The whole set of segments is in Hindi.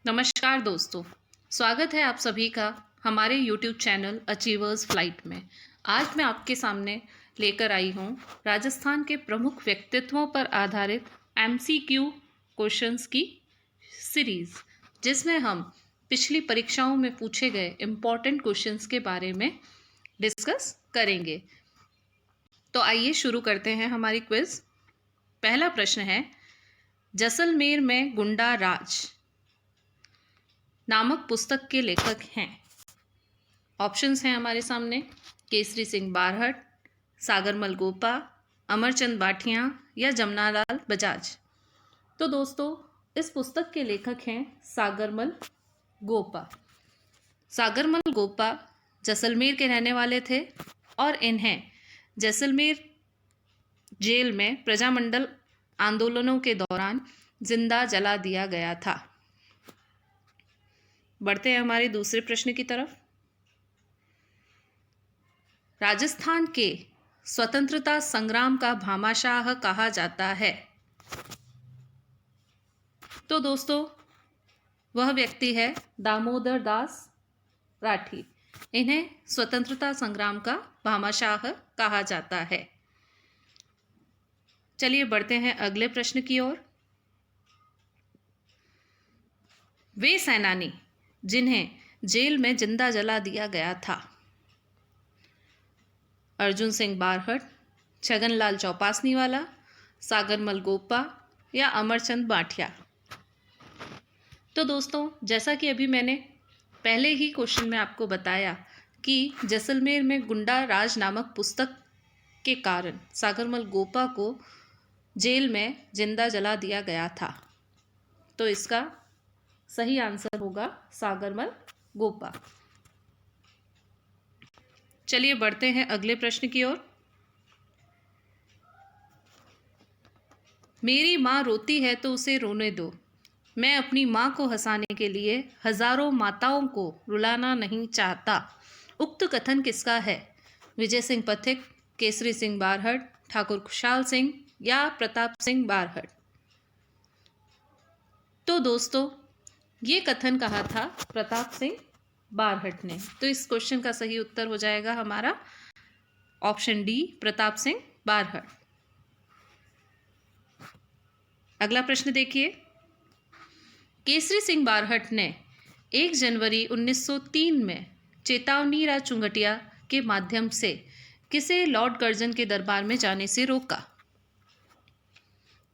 नमस्कार दोस्तों, स्वागत है आप सभी का हमारे YouTube चैनल अचीवर्स फ्लाइट में। आज मैं आपके सामने लेकर आई हूँ राजस्थान के प्रमुख व्यक्तित्वों पर आधारित MCQ क्वेश्चंस की सीरीज़, जिसमें हम पिछली परीक्षाओं में पूछे गए इम्पॉर्टेंट क्वेश्चंस के बारे में डिस्कस करेंगे। तो आइए शुरू करते हैं हमारी क्विज। पहला प्रश्न है, जैसलमेर में गुंडा राज नामक पुस्तक के लेखक हैं। ऑप्शंस हैं हमारे सामने, केसरी सिंह बारहट, सागरमल गोपा, अमरचंद बाठिया या जमनालाल बजाज। तो दोस्तों, इस पुस्तक के लेखक हैं सागरमल गोपा। सागरमल गोपा जैसलमेर के रहने वाले थे और इन्हें जैसलमेर जेल में प्रजामंडल आंदोलनों के दौरान जिंदा जला दिया गया था। बढ़ते हैं हमारे दूसरे प्रश्न की तरफ। राजस्थान के स्वतंत्रता संग्राम का भामाशाह कहा जाता है। तो दोस्तों, वह व्यक्ति है दामोदर दास राठी। इन्हें स्वतंत्रता संग्राम का भामाशाह कहा जाता है। चलिए बढ़ते हैं अगले प्रश्न की ओर। वे सेनानी जिन्हें जेल में जिंदा जला दिया गया था। अर्जुन सिंह बारहट, छगनलाल चौपासनीवाला, सागरमल गोपा या अमरचंद बाठिया। तो दोस्तों, जैसा कि अभी मैंने पहले ही क्वेश्चन में आपको बताया कि जैसलमेर में गुंडा राज नामक पुस्तक के कारण सागरमल गोपा को जेल में जिंदा जला दिया गया था। तो इसका सही आंसर होगा सागरमल गोपा। चलिए बढ़ते हैं अगले प्रश्न की ओर। मेरी माँ रोती है तो उसे रोने दो। मैं अपनी माँ को हंसाने के लिए हजारों माताओं को रुलाना नहीं चाहता। उक्त कथन किसका है? विजय सिंह पथिक, केसरी सिंह बारहट, ठाकुर खुशहाल सिंह या प्रताप सिंह बारहट। तो दोस्तों, ये कथन कहा था प्रताप सिंह बारहट ने। तो इस क्वेश्चन का सही उत्तर हो जाएगा हमारा ऑप्शन डी, प्रताप सिंह बारहट। अगला प्रश्न देखिए। केसरी सिंह बारहट ने 1 जनवरी 1903 में चेतावनी चुंगटिया के माध्यम से किसे लॉर्ड कर्जन के दरबार में जाने से रोका?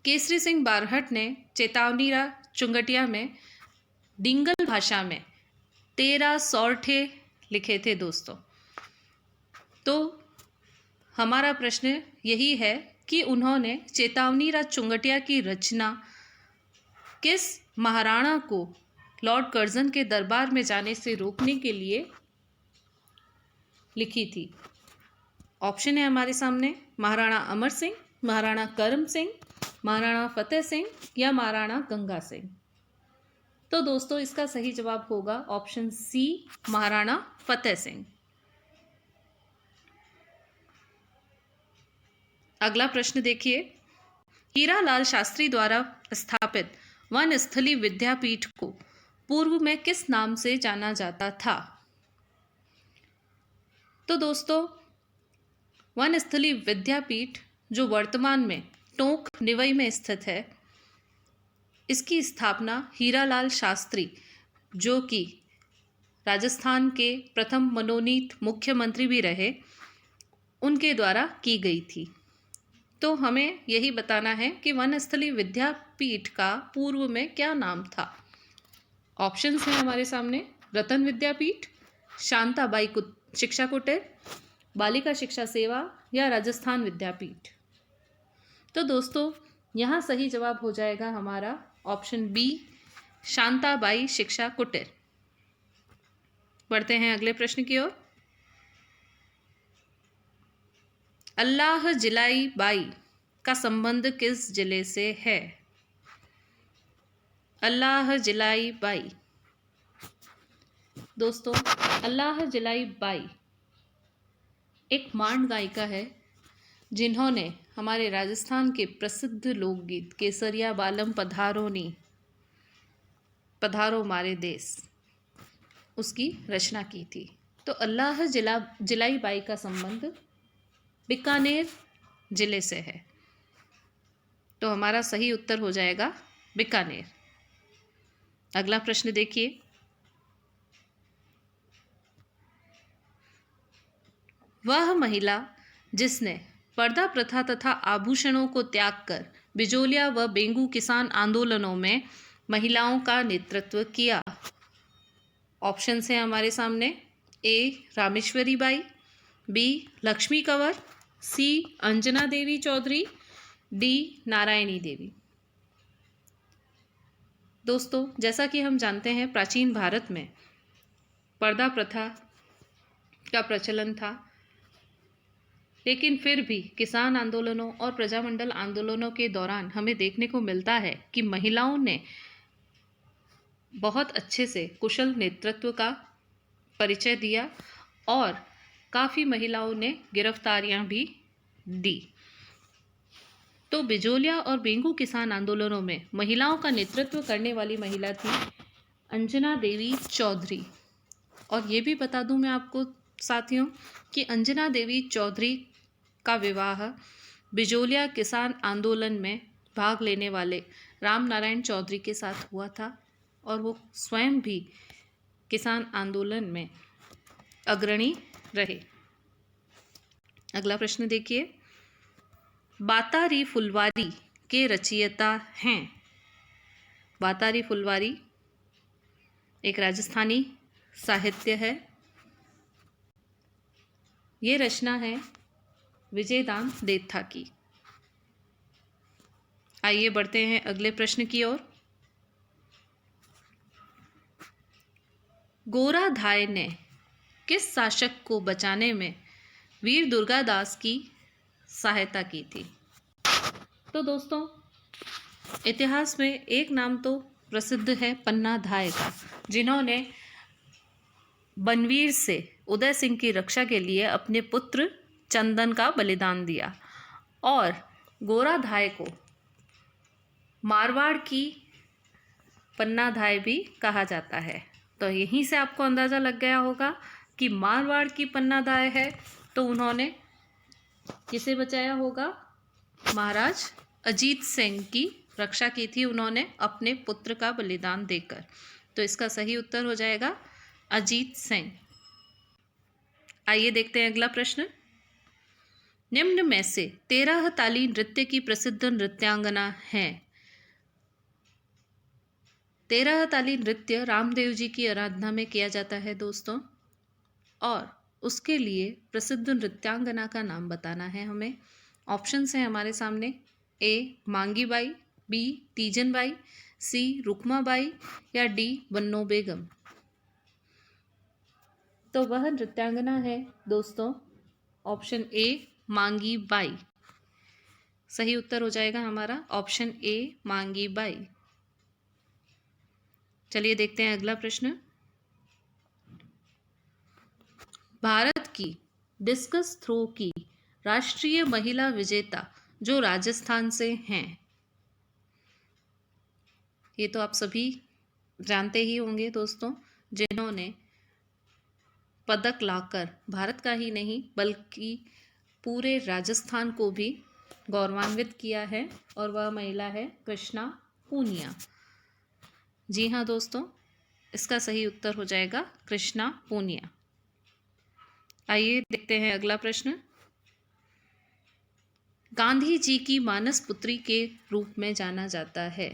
केसरी सिंह बारहट ने चेतावनी चुंगटिया में डिंगल भाषा में 13 सौरठे लिखे थे दोस्तों। तो हमारा प्रश्न यही है कि उन्होंने चेतावनी चुंगटिया की रचना किस महाराणा को लॉर्ड कर्जन के दरबार में जाने से रोकने के लिए लिखी थी? ऑप्शन है हमारे सामने, महाराणा अमर सिंह, महाराणा करम सिंह, महाराणा फतेह सिंह या महाराणा गंगा सिंह। तो दोस्तों, इसका सही जवाब होगा ऑप्शन सी, महाराणा फतेह सिंह। अगला प्रश्न देखिए। हीरालाल शास्त्री द्वारा स्थापित वनस्थली विद्यापीठ को पूर्व में किस नाम से जाना जाता था? तो दोस्तों, वनस्थली विद्यापीठ जो वर्तमान में टोंक निवई में स्थित है, इसकी स्थापना हीरालाल शास्त्री, जो कि राजस्थान के प्रथम मनोनीत मुख्यमंत्री भी रहे, उनके द्वारा की गई थी। तो हमें यही बताना है कि वनस्थली विद्यापीठ का पूर्व में क्या नाम था। ऑप्शंस हैं हमारे सामने, रतन विद्यापीठ, शांताबाई शिक्षा कुटीर, बालिका शिक्षा सेवा या राजस्थान विद्यापीठ। तो दोस्तों, यहाँ सही जवाब हो जाएगा हमारा ऑप्शन बी, शांताबाई शिक्षा कुटीर। बढ़ते हैं अगले प्रश्न की ओर। अल्लाह जिलाई बाई का संबंध किस जिले से है? अल्लाह जिलाई बाई। दोस्तों, अल्लाह जिलाई बाई एक मांड गायिका है, जिन्होंने हमारे राजस्थान के प्रसिद्ध लोकगीत केसरिया बालम पधारो नी पधारो मारे देश, उसकी रचना की थी। तो अल्लाह जिलाई बाई का संबंध बीकानेर जिले से है। तो हमारा सही उत्तर हो जाएगा बीकानेर। अगला प्रश्न देखिए, वह महिला जिसने पर्दा प्रथा तथा आभूषणों को त्याग कर बिजोलिया व बेंगू किसान आंदोलनों में महिलाओं का नेतृत्व किया। ऑप्शन है हमारे सामने, A Rameshwari Bai, B Lakshmi Kanwar, C Anjana Devi Chaudhary, D Narayani Devi. दोस्तों, जैसा कि हम जानते हैं प्राचीन भारत में पर्दा प्रथा का प्रचलन था, लेकिन फिर भी किसान आंदोलनों और प्रजामंडल आंदोलनों के दौरान हमें देखने को मिलता है कि महिलाओं ने बहुत अच्छे से कुशल नेतृत्व का परिचय दिया और काफ़ी महिलाओं ने गिरफ्तारियां भी दी। तो बिजोलिया और बेंगू किसान आंदोलनों में महिलाओं का नेतृत्व करने वाली महिला थी अंजना देवी चौधरी। और ये भी बता दूं मैं आपको साथियों कि अंजना देवी चौधरी का विवाह बिजोलिया किसान आंदोलन में भाग लेने वाले राम नारायण चौधरी के साथ हुआ था और वो स्वयं भी किसान आंदोलन में अग्रणी रहे। अगला प्रश्न देखिए, बातारी फुलवारी के रचयिता हैं। बातारी फुलवारी एक राजस्थानी साहित्य है। ये रचना है विजयदान देथा की। आइए बढ़ते हैं अगले प्रश्न की ओर। गोराधाय ने किस शासक को बचाने में वीर दुर्गादास की सहायता की थी? तो दोस्तों, इतिहास में एक नाम तो प्रसिद्ध है पन्नाधाय का, जिन्होंने बनवीर से उदय सिंह की रक्षा के लिए अपने पुत्र चंदन का बलिदान दिया। और गोराधाय को मारवाड़ की पन्नाधाय भी कहा जाता है। तो यहीं से आपको अंदाज़ा लग गया होगा कि मारवाड़ की पन्नाधाय है तो उन्होंने किसे बचाया होगा? महाराज अजीत सिंह की रक्षा की थी उन्होंने अपने पुत्र का बलिदान देकर। तो इसका सही उत्तर हो जाएगा अजीत सिंह। आइए देखते हैं अगला प्रश्न। निम्न में से 13 ताली नृत्य की प्रसिद्ध नृत्यांगना है। 13 ताली नृत्य रामदेव जी की आराधना में किया जाता है दोस्तों, और उसके लिए प्रसिद्ध नृत्यांगना का नाम बताना है हमें। ऑप्शंस हैं हमारे सामने, A Mangi Bai, B Teejan Bai, C Rukma Bai या डी बन्नो बेगम। तो वह नृत्यांगना है दोस्तों ऑप्शन ए मांगी बाई। सही उत्तर हो जाएगा हमारा ऑप्शन ए मांगी बाई। चलिए देखते हैं अगला प्रश्न। भारत की डिस्कस थ्रो की राष्ट्रीय महिला विजेता जो राजस्थान से हैं, ये तो आप सभी जानते ही होंगे दोस्तों, जिन्होंने पदक लाकर भारत का ही नहीं बल्कि पूरे राजस्थान को भी गौरवान्वित किया है, और वह महिला है कृष्णा पूनिया। जी हाँ दोस्तों, इसका सही उत्तर हो जाएगा कृष्णा पूनिया। आइए देखते हैं अगला प्रश्न। गांधी जी की मानस पुत्री के रूप में जाना जाता है।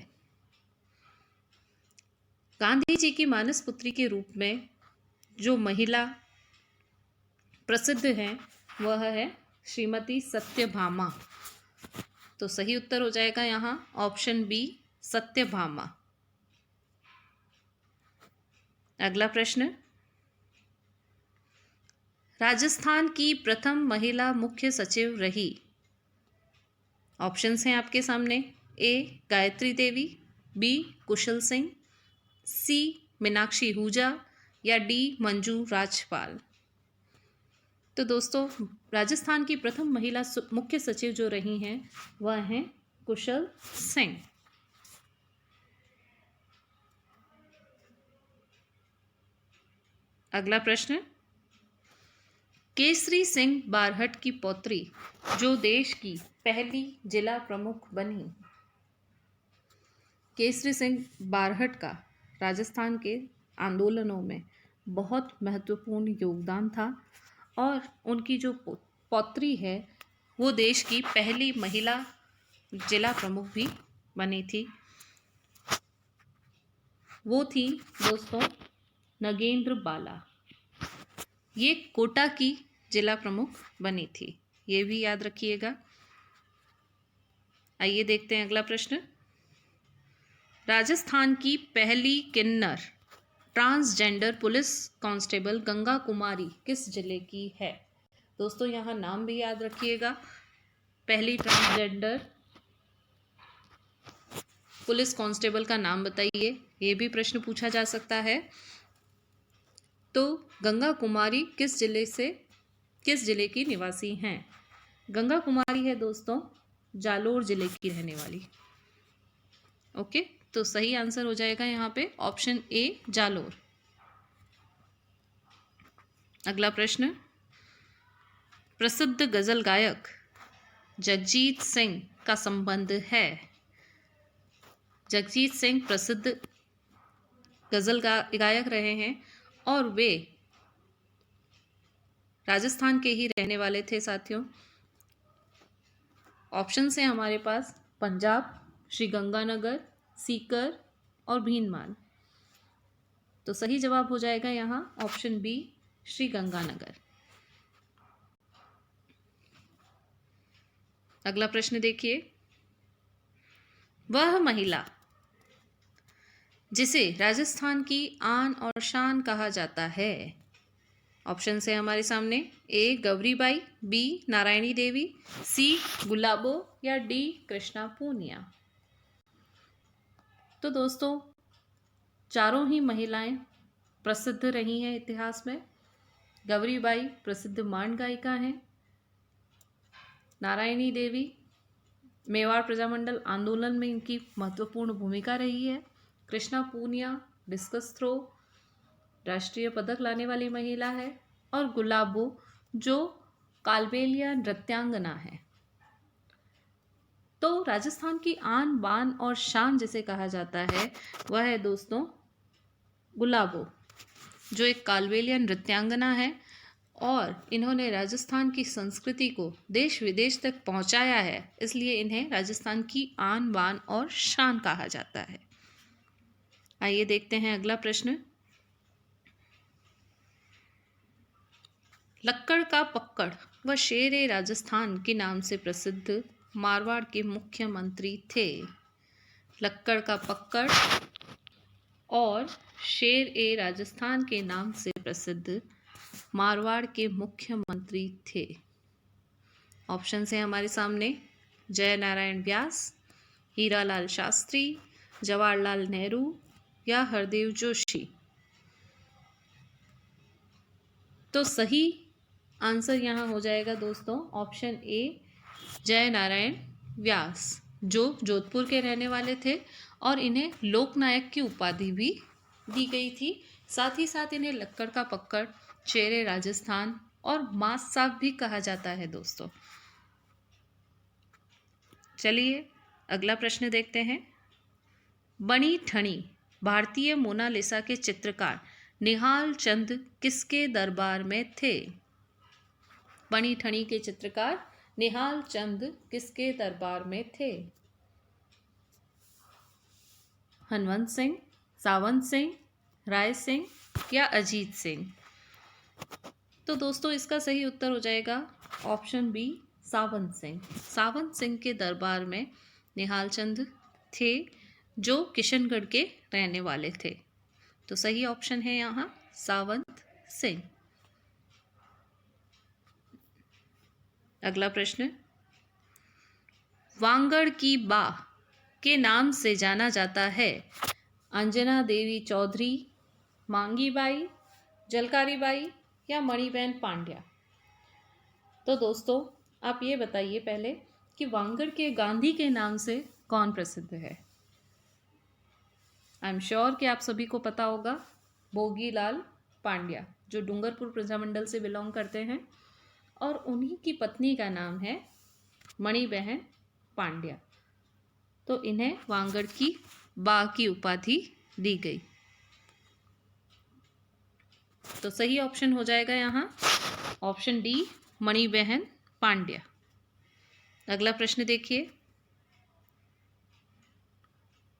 गांधी जी की मानस पुत्री के रूप में जो महिला प्रसिद्ध है वह है श्रीमती सत्यभामा। तो सही उत्तर हो जाएगा यहाँ ऑप्शन बी सत्यभामा। अगला प्रश्न। राजस्थान की प्रथम महिला मुख्य सचिव रही। ऑप्शंस हैं आपके सामने, ए गायत्री देवी, बी कुशल सिंह, सी मीनाक्षी हुजा या डी मंजू राजपाल। तो दोस्तों, राजस्थान की प्रथम महिला मुख्य सचिव जो रही हैं वह हैं कुशल सिंह। अगला प्रश्न, केसरी सिंह बारहट की पौत्री जो देश की पहली जिला प्रमुख बनी। केसरी सिंह बारहट का राजस्थान के आंदोलनों में बहुत महत्वपूर्ण योगदान था और उनकी जो पौत्री है वो देश की पहली महिला जिला प्रमुख भी बनी थी। वो थी दोस्तों नगेंद्र बाला। ये कोटा की जिला प्रमुख बनी थी, ये भी याद रखिएगा। आइए देखते हैं अगला प्रश्न, राजस्थान की पहली किन्नर ट्रांसजेंडर पुलिस कांस्टेबल गंगा कुमारी किस जिले की है। दोस्तों यहाँ नाम भी याद रखिएगा, पहली ट्रांसजेंडर पुलिस कांस्टेबल का नाम बताइए, ये भी प्रश्न पूछा जा सकता है। तो गंगा कुमारी किस जिले की निवासी हैं। गंगा कुमारी है दोस्तों जालोर जिले की रहने वाली। ओके, तो सही आंसर हो जाएगा यहाँ पे ऑप्शन ए जालोर। अगला प्रश्न, प्रसिद्ध गजल गायक जगजीत सिंह का संबंध है। जगजीत सिंह प्रसिद्ध गजल गायक रहे हैं और वे राजस्थान के ही रहने वाले थे साथियों। ऑप्शन है हमारे पास पंजाब, श्री गंगानगर, सीकर और भीनमाल। तो सही जवाब हो जाएगा यहाँ ऑप्शन बी श्री गंगानगर। अगला प्रश्न देखिए, वह महिला जिसे राजस्थान की आन और शान कहा जाता है। ऑप्शन है हमारे सामने, ए गौरीबाई, बी नारायणी देवी, सी गुलाबो या डी कृष्णा पूनिया। तो दोस्तों चारों ही महिलाएं प्रसिद्ध रही हैं इतिहास में। गौरीबाई प्रसिद्ध मांड गायिका हैं। नारायणी देवी मेवाड़ प्रजामंडल आंदोलन में इनकी महत्वपूर्ण भूमिका रही है। कृष्णा पूनिया डिस्कस थ्रो राष्ट्रीय पदक लाने वाली महिला है। और गुलाबो जो कालबेलिया नृत्यांगना है। तो राजस्थान की आन बान और शान जिसे कहा जाता है वह है दोस्तों गुलाबो, जो एक कालबेलिया नृत्यांगना है और इन्होंने राजस्थान की संस्कृति को देश विदेश तक पहुंचाया है, इसलिए इन्हें राजस्थान की आन बान और शान कहा जाता है। आइए देखते हैं अगला प्रश्न, लक्कड़ का पक्कड़ व शेर-ए राजस्थान के नाम से प्रसिद्ध मारवाड़ के मुख्यमंत्री थे। लक्कड़ का पक्कड़ और शेर-ए राजस्थान के नाम से प्रसिद्ध मारवाड़ के मुख्यमंत्री थे। ऑप्शन है हमारे सामने, जय नारायण व्यास, हीरालाल शास्त्री, जवाहरलाल नेहरू या हरदेव जोशी। तो सही आंसर यहाँ हो जाएगा दोस्तों ऑप्शन ए जय नारायण व्यास, जो जोधपुर के रहने वाले थे और इन्हें लोकनायक की उपाधि भी दी गई थी। साथ ही साथ इन्हें लक्कड़ का पक्कड़, शेर-ए राजस्थान और मास साहब भी कहा जाता है दोस्तों। चलिए अगला प्रश्न देखते हैं, बनी ठनी भारतीय मोनालिसा के चित्रकार निहाल चंद किसके दरबार में थे। बनी ठनी के चित्रकार निहाल चंद किसके दरबार में थे। हनवंत सिंह, सावंत सिंह, राय सिंह या अजीत सिंह। तो दोस्तों इसका सही उत्तर हो जाएगा ऑप्शन बी सावंत सिंह। सावंत सिंह के दरबार में निहाल चंद थे जो किशनगढ़ के रहने वाले थे। तो सही ऑप्शन है यहाँ सावंत सिंह। अगला प्रश्न, वांगड़ की बा के नाम से जाना जाता है अंजना देवी चौधरी, मांगी बाई, जलकारी बाई या मणिबेन पांड्या। तो दोस्तों आप ये बताइए पहले कि वांगड़ के गांधी के नाम से कौन प्रसिद्ध है। आई एम श्योर कि आप सभी को पता होगा, भोगीलाल पांड्या। जो डूंगरपुर प्रजामंडल से बिलोंग करते हैं, और उन्हीं की पत्नी का नाम है मणिबहन पांड्या। तो इन्हें वांगड़ की बा की उपाधि दी गई। तो सही ऑप्शन हो जाएगा यहाँ ऑप्शन डी, मणिबहन पांड्या। अगला प्रश्न देखिए,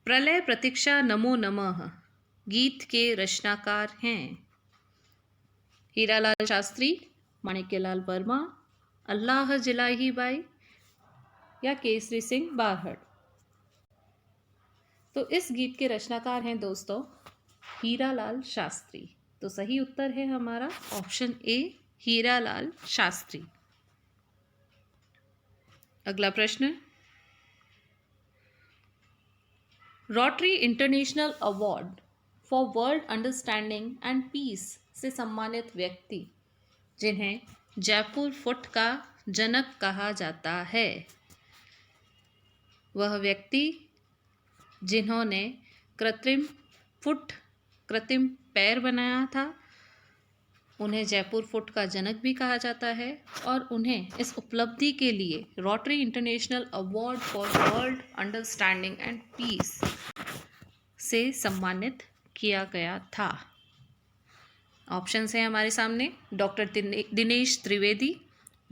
प्रलय प्रतीक्षा नमो नमः गीत के रचनाकार हैं हीरालाल शास्त्री, माणिक्यलाल वर्मा, अल्लाह जिलाही बाई या केसरी सिंह बारहट। तो इस गीत के रचनाकार हैं दोस्तों हीरालाल शास्त्री। तो सही उत्तर है हमारा ऑप्शन ए, हीरालाल शास्त्री। अगला प्रश्न, Rotary International award for world understanding and peace से सम्मानित व्यक्ति जिन्हें जयपुर फुट का जनक कहा जाता है, वह व्यक्ति जिन्होंने कृत्रिम फुट, कृत्रिम पैर बनाया था, उन्हें जयपुर फुट का जनक भी कहा जाता है, और उन्हें इस उपलब्धि के लिए Rotary International award for world understanding and peace से सम्मानित किया गया था। ऑप्शंस हैं हमारे सामने, doctor Dinesh Trivedi,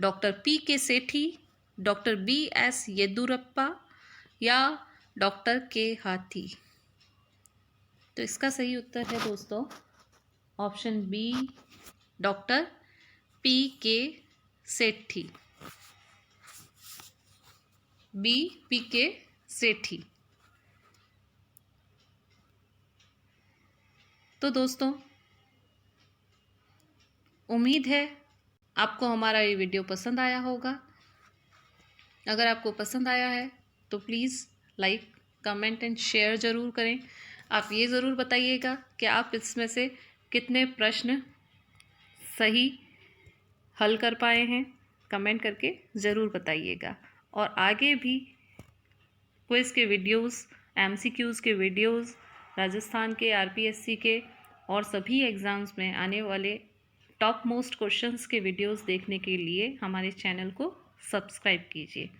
doctor P K Sethi, doctor B S Yeddyurappa या डॉक्टर के हाथी। तो इसका सही उत्तर है दोस्तों option B, doctor P K सेठी, बी पी के सेठी। तो दोस्तों उम्मीद है आपको हमारा ये वीडियो पसंद आया होगा। अगर आपको पसंद आया है तो please like, comment and share ज़रूर करें। आप ये ज़रूर बताइएगा कि आप इसमें से कितने प्रश्न सही हल कर पाए हैं, कमेंट करके ज़रूर बताइएगा। और आगे भी क्विज़ के वीडियोस, एमसीक्यूज़ के वीडियोस, राजस्थान के, आरपीएससी के और सभी एग्ज़ाम्स में आने वाले टॉप मोस्ट क्वेश्चंस के वीडियोस देखने के लिए हमारे चैनल को सब्सक्राइब कीजिए।